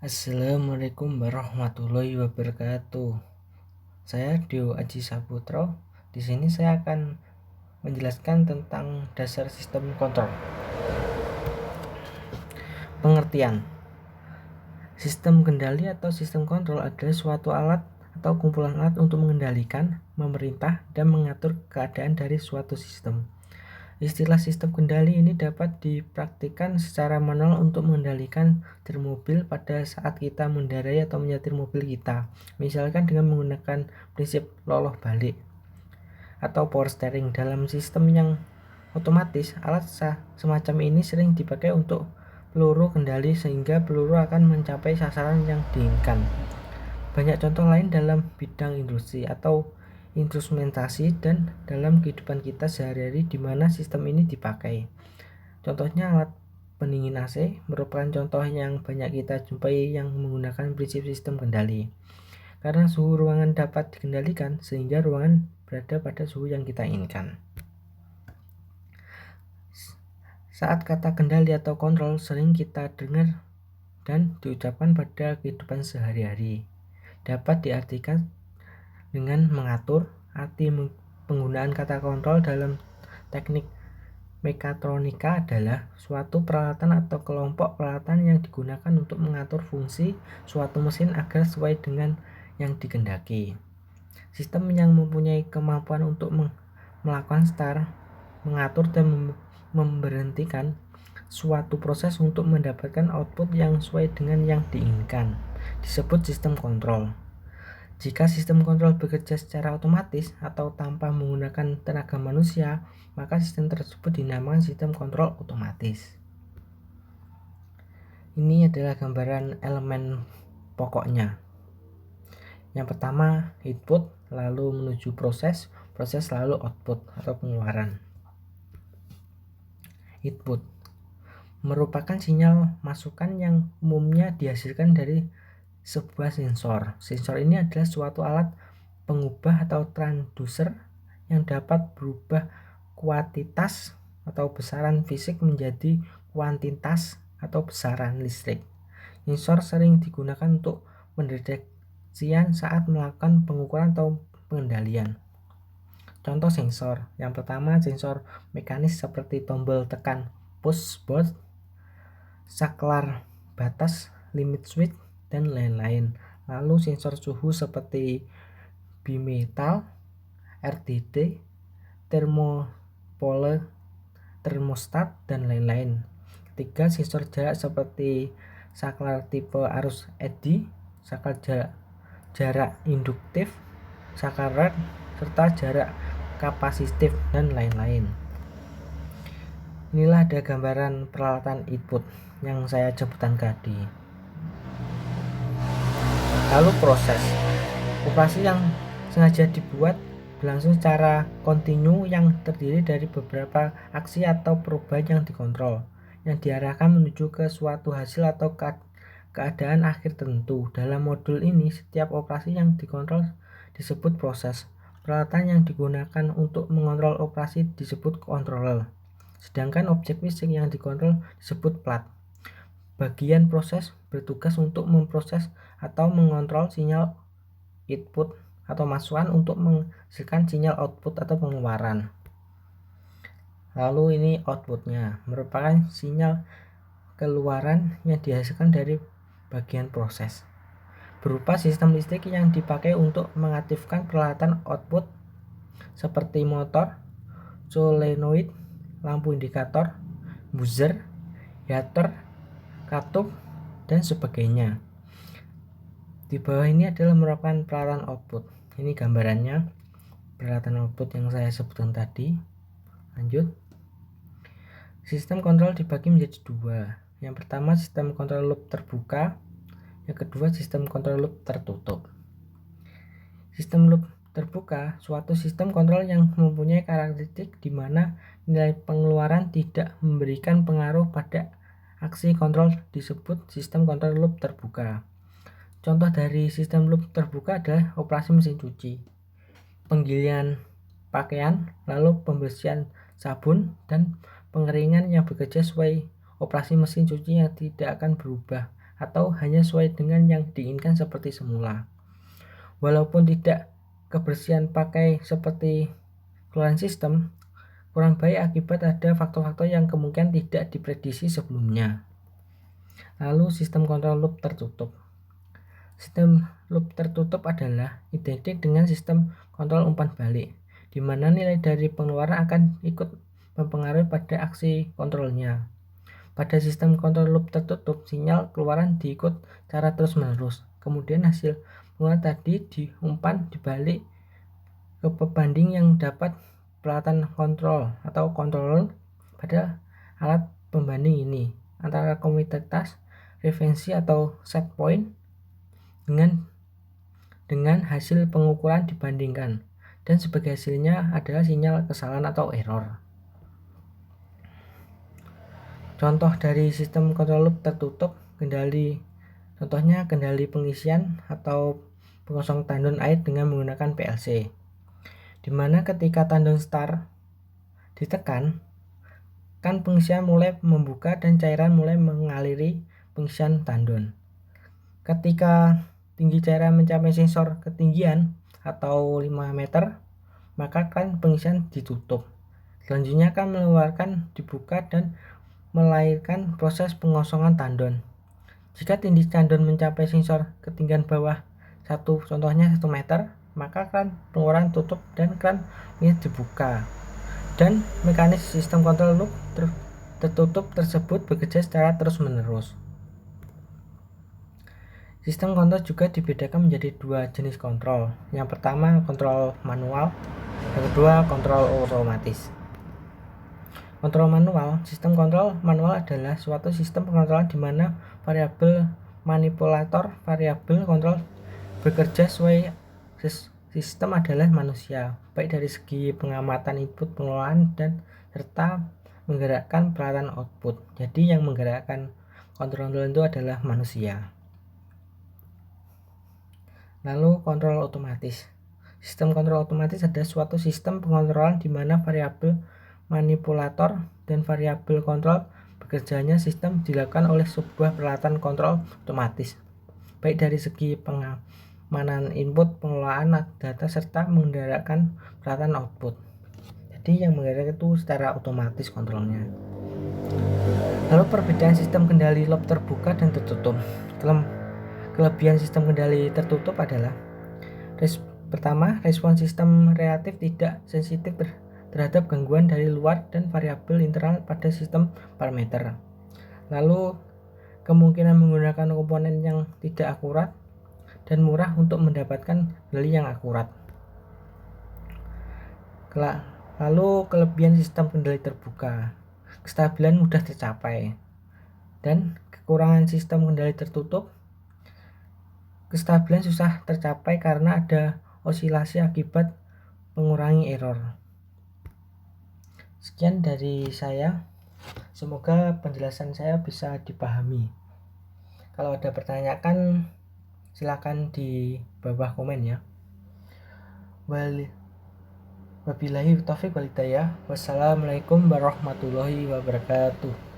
Assalamualaikum warahmatullahi wabarakatuh. Saya Dio Aji Saputro. Di sini saya akan menjelaskan tentang dasar sistem kontrol. Pengertian. Sistem kendali atau sistem kontrol adalah suatu alat atau kumpulan alat untuk mengendalikan, memerintah, dan mengatur keadaan dari suatu sistem. Istilah sistem kendali ini dapat dipraktikkan secara manual untuk mengendalikan setir mobil pada saat kita mengendarai atau menyetir mobil kita, misalkan dengan menggunakan prinsip loloh balik atau power steering. Dalam sistem yang otomatis, alat semacam ini sering dipakai untuk peluru kendali sehingga peluru akan mencapai sasaran yang diinginkan. Banyak contoh lain dalam bidang industri atau instrumentasi dan dalam kehidupan kita sehari-hari di mana sistem ini dipakai. Contohnya alat pendingin AC merupakan contoh yang banyak kita jumpai yang menggunakan prinsip sistem kendali. Karena suhu ruangan dapat dikendalikan sehingga ruangan berada pada suhu yang kita inginkan. Saat kata kendali atau kontrol sering kita dengar dan diucapkan pada kehidupan sehari-hari. Dapat diartikan dengan mengatur. Arti penggunaan kata kontrol dalam teknik mekatronika adalah suatu peralatan atau kelompok peralatan yang digunakan untuk mengatur fungsi suatu mesin agar sesuai dengan yang dikehendaki. Sistem yang mempunyai kemampuan untuk melakukan start, mengatur dan memberhentikan suatu proses untuk mendapatkan output yang sesuai dengan yang diinginkan disebut sistem kontrol. Jika sistem kontrol bekerja secara otomatis atau tanpa menggunakan tenaga manusia, maka sistem tersebut dinamakan sistem kontrol otomatis. Ini adalah gambaran elemen pokoknya. Yang pertama input, lalu menuju proses lalu output atau pengeluaran. Input merupakan sinyal masukan yang umumnya dihasilkan dari sebuah sensor. Sensor ini adalah suatu alat pengubah atau transducer yang dapat berubah kuantitas atau besaran fisik menjadi kuantitas atau besaran listrik. Sensor sering digunakan untuk pendeteksian saat melakukan pengukuran atau pengendalian. Contoh sensor. Yang pertama sensor mekanis seperti tombol tekan push button, saklar batas, limit switch, dan lain-lain. Lalu sensor suhu seperti bimetal, RDD, termopole, termostat, dan lain-lain. Ketiga, sensor jarak seperti saklar tipe arus eddy, saklar jarak induktif, saklar rad, serta jarak kapasitif, dan lain-lain. Inilah ada gambaran peralatan input yang saya sebutkan tadi. Lalu proses operasi yang sengaja dibuat berlangsung secara kontinu yang terdiri dari beberapa aksi atau perubahan yang dikontrol yang diarahkan menuju ke suatu hasil atau keadaan akhir tertentu. Dalam modul ini setiap operasi yang dikontrol disebut proses. Peralatan yang digunakan untuk mengontrol operasi disebut controller, sedangkan objek fisik yang dikontrol disebut plat. Bagian proses bertugas untuk memproses atau mengontrol sinyal input atau masukan untuk menghasilkan sinyal output atau pengeluaran. Lalu ini outputnya merupakan sinyal keluaran yang dihasilkan dari bagian proses berupa sistem listrik yang dipakai untuk mengaktifkan peralatan output seperti motor, solenoid, lampu indikator, buzzer, heater, katup, dan sebagainya. Di bawah ini adalah merupakan peralatan output. Ini gambarannya peralatan output yang saya sebutkan tadi. Lanjut. Sistem kontrol dibagi menjadi dua. Yang pertama sistem kontrol loop terbuka, yang kedua sistem kontrol loop tertutup. Sistem loop terbuka suatu sistem kontrol yang mempunyai karakteristik di mana nilai pengeluaran tidak memberikan pengaruh pada aksi kontrol disebut sistem kontrol loop terbuka. Contoh dari sistem loop terbuka adalah operasi mesin cuci, penggilingan pakaian, lalu pembersihan sabun, dan pengeringan yang bekerja sesuai operasi mesin cuci yang tidak akan berubah atau hanya sesuai dengan yang diinginkan seperti semula. Walaupun tidak kebersihan pakai seperti keluaran sistem, kurang baik akibat ada faktor-faktor yang kemungkinan tidak diprediksi sebelumnya. Lalu sistem kontrol loop tertutup. Sistem loop tertutup adalah identik dengan sistem kontrol umpan balik, di mana nilai dari pengeluaran akan ikut mempengaruhi pada aksi kontrolnya. Pada sistem kontrol loop tertutup, sinyal keluaran diikut cara terus-menerus. Kemudian hasil pengeluaran tadi diumpan dibalik ke pembanding yang dapat peralatan kontrol atau controller pada alat pembanding ini antara komoditas, referensi atau set point dengan hasil pengukuran dibandingkan, dan sebagai hasilnya adalah sinyal kesalahan atau error. Contoh dari sistem kontrol loop tertutup, contohnya kendali pengisian atau pengosong tandon air dengan menggunakan PLC, di mana ketika tandon start ditekan, kan pengisian mulai membuka dan cairan mulai mengaliri pengisian tandon. Ketika tinggi cairan mencapai sensor ketinggian atau 5 meter, maka kan pengisian ditutup. Selanjutnya kan mengeluarkan dibuka dan melahirkan proses pengosongan tandon. Jika tinggi tandon mencapai sensor ketinggian bawah contohnya 1 meter, maka kran pengeluaran tutup dan kran ini dibuka. Dan mekanisme sistem kontrol loop tertutup tersebut bekerja secara terus-menerus. Sistem kontrol juga dibedakan menjadi 2 jenis kontrol. Yang pertama kontrol manual, yang kedua kontrol otomatis. Kontrol manual, sistem kontrol manual adalah suatu sistem pengontrolan di mana variabel manipulator variabel kontrol bekerja sesuai sistem adalah manusia, baik dari segi pengamatan input pengelolaan dan serta menggerakkan peralatan output. Jadi yang menggerakkan kontrol itu adalah manusia. Lalu kontrol otomatis. Sistem kontrol otomatis adalah suatu sistem pengontrolan di mana variabel manipulator dan variabel kontrol bekerjanya sistem dilakukan oleh sebuah peralatan kontrol otomatis, baik dari segi pengamanan input, pengelolaan data, serta menggerakkan peralatan output. Jadi yang menggerakkan itu secara otomatis kontrolnya. Lalu perbedaan sistem kendali loop terbuka dan tertutup. Kelebihan sistem kendali tertutup adalah pertama, respon sistem relatif tidak sensitif terhadap gangguan dari luar dan variabel internal pada sistem parameter. Lalu kemungkinan menggunakan komponen yang tidak akurat dan murah untuk mendapatkan kendali yang akurat. Lalu kelebihan sistem kendali terbuka, kestabilan mudah tercapai. Dan kekurangan sistem kendali tertutup, kestabilan susah tercapai karena ada osilasi akibat mengurangi error. Sekian dari saya, semoga penjelasan saya bisa dipahami. Kalau ada pertanyaan silakan di bawah komen ya. Wabillahi taufiq wal hidayah. Wassalamualaikum warahmatullahi wabarakatuh.